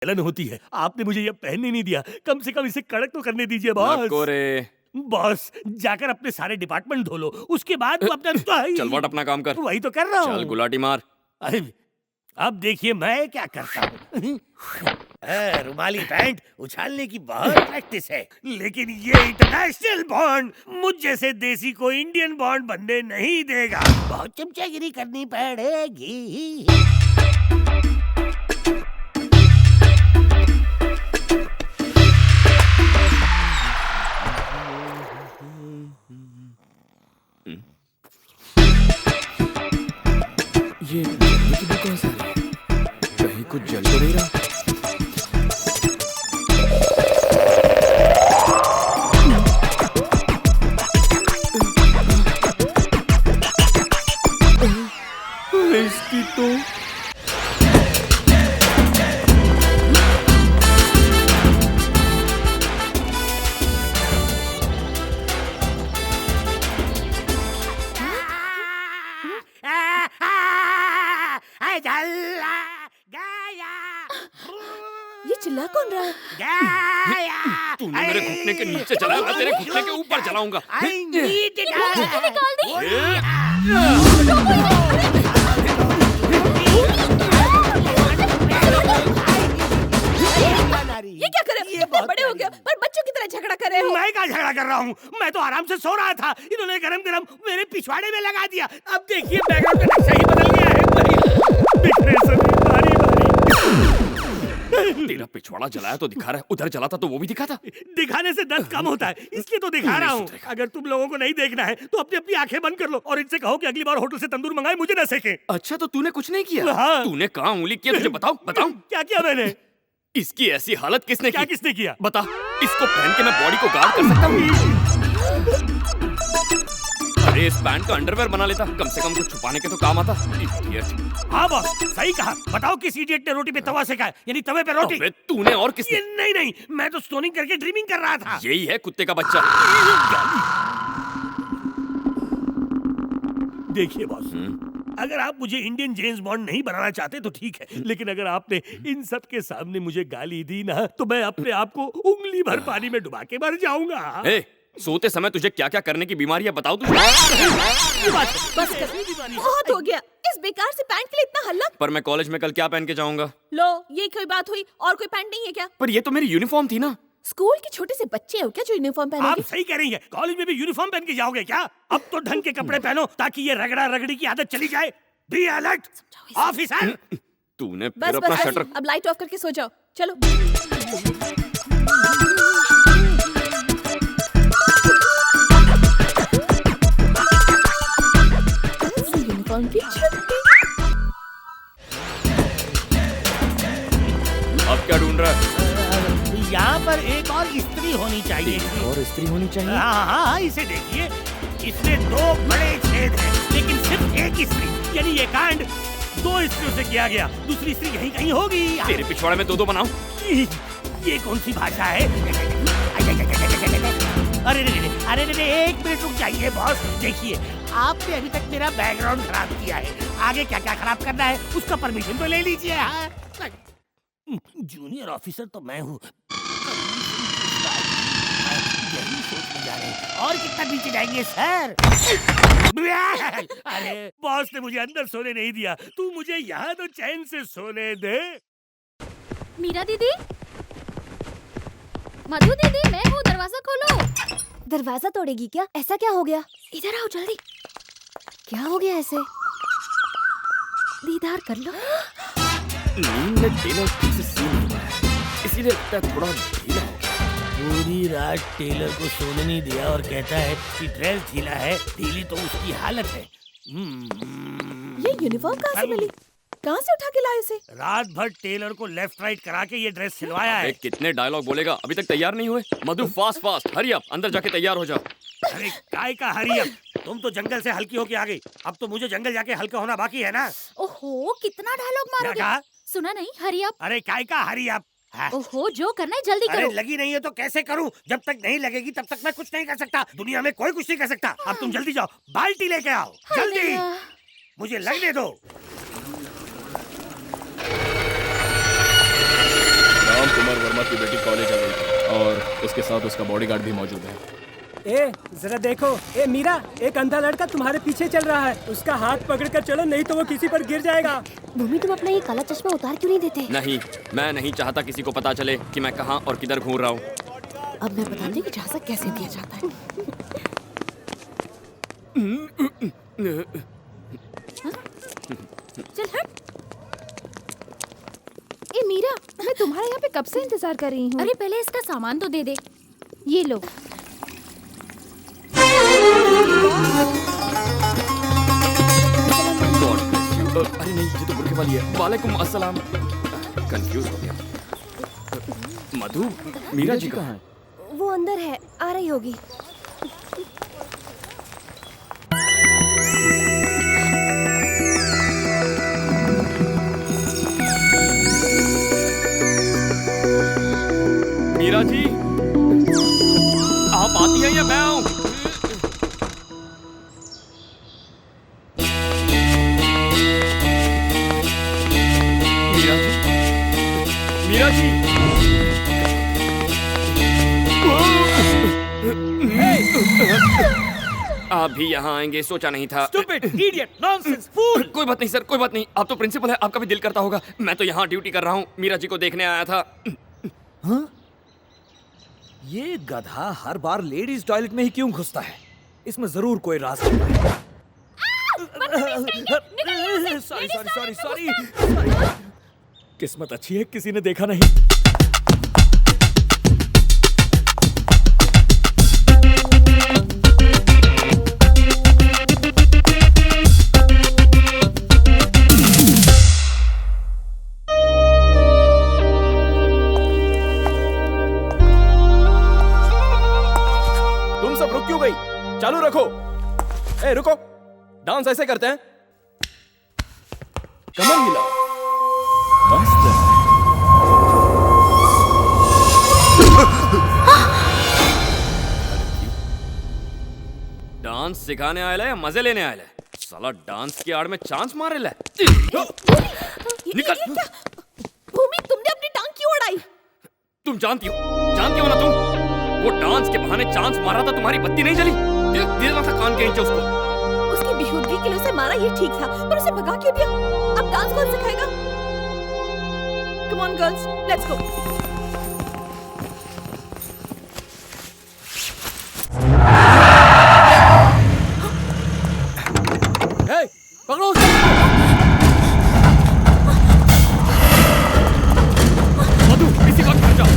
जलन होती है। आपने मुझे ये पहनने नहीं दिया, कम से कम इसे कड़क तो करने दीजिए बॉस। नको रे। बॉस जाकर अपने सारे डिपार्टमेंट धो लो, उसके बाद वो अपना चल वट अपना काम कर। वही तो कर रहा हूँ। चल गुलाटी मार। अरे अब देखिए मैं क्या करता हूँ। रुमाली पैंट उछालने की बहुत प्रैक्टिस है, लेकिन ये इंटरनेशनल बॉन्ड मुझ जैसे देसी को इंडियन बॉन्ड बनने नहीं देगा। बहुत चमचागिरी करनी पड़ेगी। ये जलने की दुकान से कहीं कुछ जल तो नहीं रहा। इसकी तो ये चिल्ला कौन रहा है? तूने मेरे घुटने के नीचे चलाया, मैं तेरे घुटने के ऊपर चलाऊंगा। निकाल दी। ये क्या करे? इतने बड़े हो गए पर बच्चों की तरह झगड़ा कर रहे हो। मैं क्या झगड़ा कर रहा हूँ? मैं तो आराम से सो रहा था, इन्होंने गरम गरम मेरे पिछवाड़े में लगा दिया। अब देखिए बैकग्राउंड का नक्शा ही बदल गया है। बिखरे सभी भारी भारी। तेरा पिछवाड़ा जलाया तो दिखा रहा है, उधर जला था तो वो भी दिखा था। दिखाने से दर्द कम होता है, इसलिए तो दिखा रहा हूँ। अगर तुम लोगों को नहीं देखना है तो अपनी अपनी आंखें बंद कर लो और इनसे कहो कि अगली बार होटल से तंदूर मंगाए, मुझे न सेके। अच्छा तो तूने कुछ नहीं किया? हाँ। तूने कहाँ उंगली किया? तुझे बताओ बताओ। क्या किया मैंने? इसकी ऐसी हालत किसने क्या की? किसने किया? बता, इसको पहन के मैं बॉडी को गार्ड कर सकता हूँ? अरे इस पैंट का अंडरवेयर बना लेता, कम से कम कुछ छुपाने के तो काम आता। इडियट। हाँ बॉस सही कहा। बताओ किस इडियट ने रोटी पे तवा सेका है, यानी तवे पे रोटी? अबे तूने और किसने? ये नहीं नहीं, मैं तो स्टोनिंग करके ड्रीमिंग कर रहा था। यही है कुत्ते का बच्चा। देखिए बॉस, अगर आप मुझे इंडियन जेम्स बॉन्ड नहीं बनाना चाहते तो ठीक है, लेकिन अगर आपने इन सब के सामने मुझे गाली दी ना तो मैं अपने आप को उंगली भर पानी में डुबा के मर जाऊंगा। ए, सोते समय तुझे क्या क्या करने की बीमारी है बताओ तुझे। बस कर, बहुत हो गया। इस बेकार से पैंट के लिए इतना हल्ला। पर मैं कॉलेज में कल क्या पहन के जाऊंगा? लो ये कोई बात हुई? और कोई पैंट नहीं है क्या? पर ये तो मेरी यूनिफॉर्म थी ना। स्कूल के छोटे से बच्चे हो क्या जो यूनिफॉर्म आप पहनोगे? सही कह रही है, कॉलेज में भी यूनिफॉर्म पहन के जाओगे क्या? अब तो ढंग के कपड़े पहनो ताकि ये रगड़ा रगड़ी की आदत चली जाए। Be alert officer. तूने बस फिर अपना बस शटर। अब लाइट ऑफ करके सो जाओ। चलो यूनिफॉर्म की छुट्टी। अब क्या ढूंढ रहा है? यहाँ पर एक और स्त्री होनी चाहिए। और स्त्री होनी चाहिए। हाँ हाँ, इसे देखिए, इसमें 2 बड़े छेद हैं, लेकिन सिर्फ एक स्त्री, यानी ये कांड 2 स्त्रियों से किया गया। दूसरी स्त्री यहीं कहीं होगी। तेरे पिछवाड़े में 2-2 बनाओ। ये कौन सी भाषा है? अरे अरे एक मिनट रुक जाइए बॉस। देखिए आपने अभी तक मेरा बैकग्राउंड खराब किया है, आगे क्या क्या खराब करना है उसका परमिशन तो ले लीजिए। हाँ? जूनियर ऑफिसर तो मैं हूँ। यही सोचने जा रहे हैं। और कितना नीचे जाएंगे सर? अरे बॉस ने मुझे अंदर सोने नहीं दिया, तू मुझे यहाँ तो चैन से सोने दे। मीरा दीदी, मधु दीदी, मैं हूँ, दरवाजा खोलो। दरवाजा तोड़ेगी क्या? ऐसा क्या हो गया? इधर आओ जल्दी। क्या हो गया ऐसे? दीदार कर लो। नींद में टेलर ठीक से सो नहीं पाया, इसीलिए लगता है थोड़ा ढीला हो गया। पूरी रात टेलर को सोने नहीं दिया और कहता है कि ड्रेस ढीला है। ढीली तो उसकी हालत है। ये यूनिफॉर्म कहाँ से मिली? कहाँ से उठा के लाए इसे? रात भर टेलर को लेफ्ट राइट करा के ये ड्रेस सिलवाया है। कितने डायलॉग बोलेगा, अभी तक तैयार नहीं हुए? मधु फास्ट फास्ट हरी अप, अंदर जाके तैयार हो जाओ। अरे काय का हरी अप? तुम तो जंगल से हल्की होके आ गई, अब तो मुझे जंगल जाके हल्का होना बाकी है ना। ओहो, कितना डायलॉग क्या मारोगे? कहा? सुना नहीं? Hurry up. अरे काय का हरी अप? ओहो, जो करना है जल्दी अरे करो। लगी नहीं है तो कैसे करूं? जब तक नहीं लगेगी तब तक मैं कुछ नहीं कर सकता। दुनिया में कोई कुछ नहीं कर सकता। अब तुम जल्दी जाओ, बाल्टी लेके आओ जल्दी। मुझे लगने दो। उसके साथ उसका बॉडीगार्ड भी मौजूद है। ए जरा देखो, ए मीरा, एक अंधा लड़का तुम्हारे पीछे चल रहा है। उसका हाथ पकड़कर चलो, नहीं तो वो किसी पर गिर जाएगा। भूमि, तुम अपना ये काला चश्मा उतार क्यों नहीं देते? नहीं, मैं नहीं चाहता किसी को पता चले कि मैं कहाँ और किधर घूम रहा हूँ। अब मैं बताती हूँ कि झांसा कैसे दिया जाता है। चल हट। ए मीरा, मैं तुम्हारे यहाँ पे कब से इंतजार कर रही हूँ। अरे पहले इसका सामान तो दे दे। ये लो। अरे नहीं, ये तो बुरखे वाली है। वालेकुम अस्सलाम। कंफ्यूज हो गया। मधु, मीरा जी कहाँ है? वो अंदर है, आ रही होगी। मीरा जी, आप आती हैं या मैं आऊं? मीरा जी, आप भी यहाँ आएंगे सोचा नहीं था। Stupid, idiot, nonsense, fool! कोई बात नहीं सर, कोई बात नहीं। आप तो प्रिंसिपल है, आपका भी दिल करता होगा। मैं तो यहाँ ड्यूटी कर रहा हूँ, मीरा जी को देखने आया था। हाँ? ये गधा हर बार लेडीज टॉयलेट में ही क्यों घुसता है? इसमें जरूर कोई राज होता है। Sorry sorry sorry sorry. किस्मत अच्छी है, किसी ने देखा नहीं। तुम सब रुक क्यों गई? चालू रखो। ए रुको, डांस ऐसे करते हैं। कमर हिला। मस्त है। डांस सिखाने आया है या मजे लेने आया है? साला डांस की आड़ में चांस मारे ले। निकल। भूमि, तुमने अपनी टांग क्यों उड़ाई? तुम जानती हो ना तुम? वो डांस के बहाने चांस मारा था, तुम्हारी बत्ती नहीं जली? देना था कान के नीचे उसको। उसकी बेहूदगी के लिए उसे मारा ये ठीक था, पर उसे भगा क्यों दिया? अब डांस कौन सिखाएगा? Come on girls, let's go. Hey, पकड़ो उसे। मधु, इसी वक्त घर जाओ।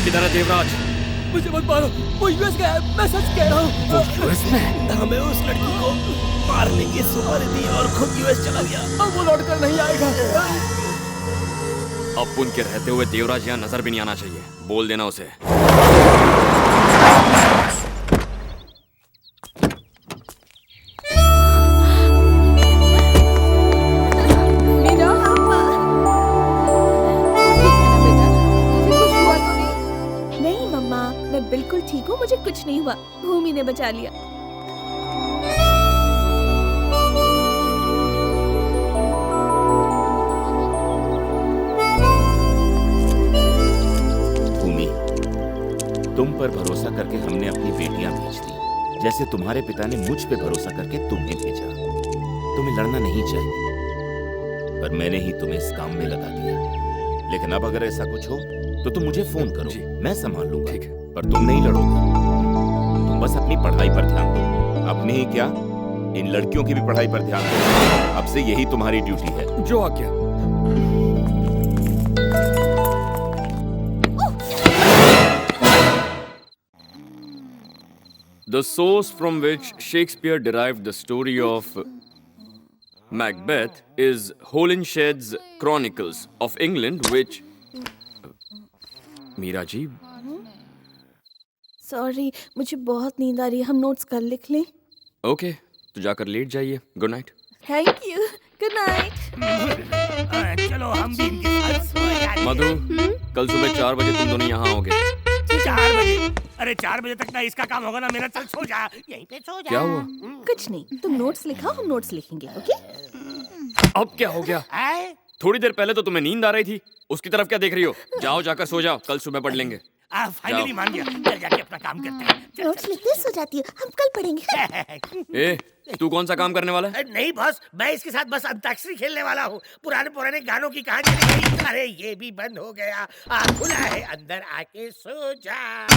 किधर है देवराज? मुझे मत मारो, वो यूएस गया है, मैं सच कह रहा हूँ। वो यूएस में? हमें उस लड़की को मारने की सुपारी दी और खुद यूएस चला गया। अब वो लौट कर नहीं आएगा। अब उनके रहते हुए देवराज यहाँ नजर भी नहीं आना चाहिए। बोल देना उसे। मीरा, ठीक है ना बेटा? तुझे कुछ हुआ तो नहीं? नहीं मम्मा, मैं बिल्कुल ठीक हूँ, मुझे कुछ नहीं हुआ। भूमि ने बचा लिया। भूमि, तुम पर भरोसा करके हमने अपनी बेटियां भेज दी, जैसे तुम्हारे पिता ने मुझ पे भरोसा करके तुम्हें भेजा। तुम्हें लड़ना नहीं चाहिए, पर मैंने ही तुम्हें इस काम में लगा दिया। लेकिन अब अगर ऐसा कुछ हो तो तुम मुझे फोन करो, मैं संभाल लूंगा। ठीक है। पर तुम नहीं लड़ोगे, तुम बस अपनी पढ़ाई पर ध्यान दो। अपनी ही क्या, इन लड़कियों की भी पढ़ाई पर ध्यान दो। अब से यही तुम्हारी ड्यूटी है। जो आज्ञा। The source from which Shakespeare derived the story of Macbeth is Holinshed's Chronicles of England, which Meera ji, sorry, मुझे बहुत नींद आ रही है। हम नोट्स कल लिख लें? ओके, तो जाकर लेट जाइए। Good night. Thank you. Good night. चलो हम भी इनके साथ सो जाते हैं। मधु, कल सुबह 4 बजे तुम दोनों यहाँ आओगे। 4 बजे? अरे 4 बजे तक ना इसका काम होगा ना मेरा। चल सो जा, यहीं पे सो जा। क्या हुआ? कुछ नहीं, तुम नोट्स लिखाओ, हम नोट्स लिखेंगे। ओके? अब क्या हो गया? आए? थोड़ी देर पहले तो तुम्हें नींद आ रही थी, उसकी तरफ क्या देख रही हो? जाओ, जाकर सो जाओ, कल सुबह पढ़ लेंगे। फाइनली मान गया। चल जाके अपना काम करते हैं। चल, नोट्स लिखते सो जाती हूँ, हम कल पढ़ेंगे। ए, तू कौन सा काम करने वाला है? नहीं बॉस, मैं इसके साथ बस अंताक्षरी खेलने वाला हूँ। पुराने पुराने गानों की कहानी लिखी। अरे ये भी बंद हो गया। खुला है, अंदर आके सो जा।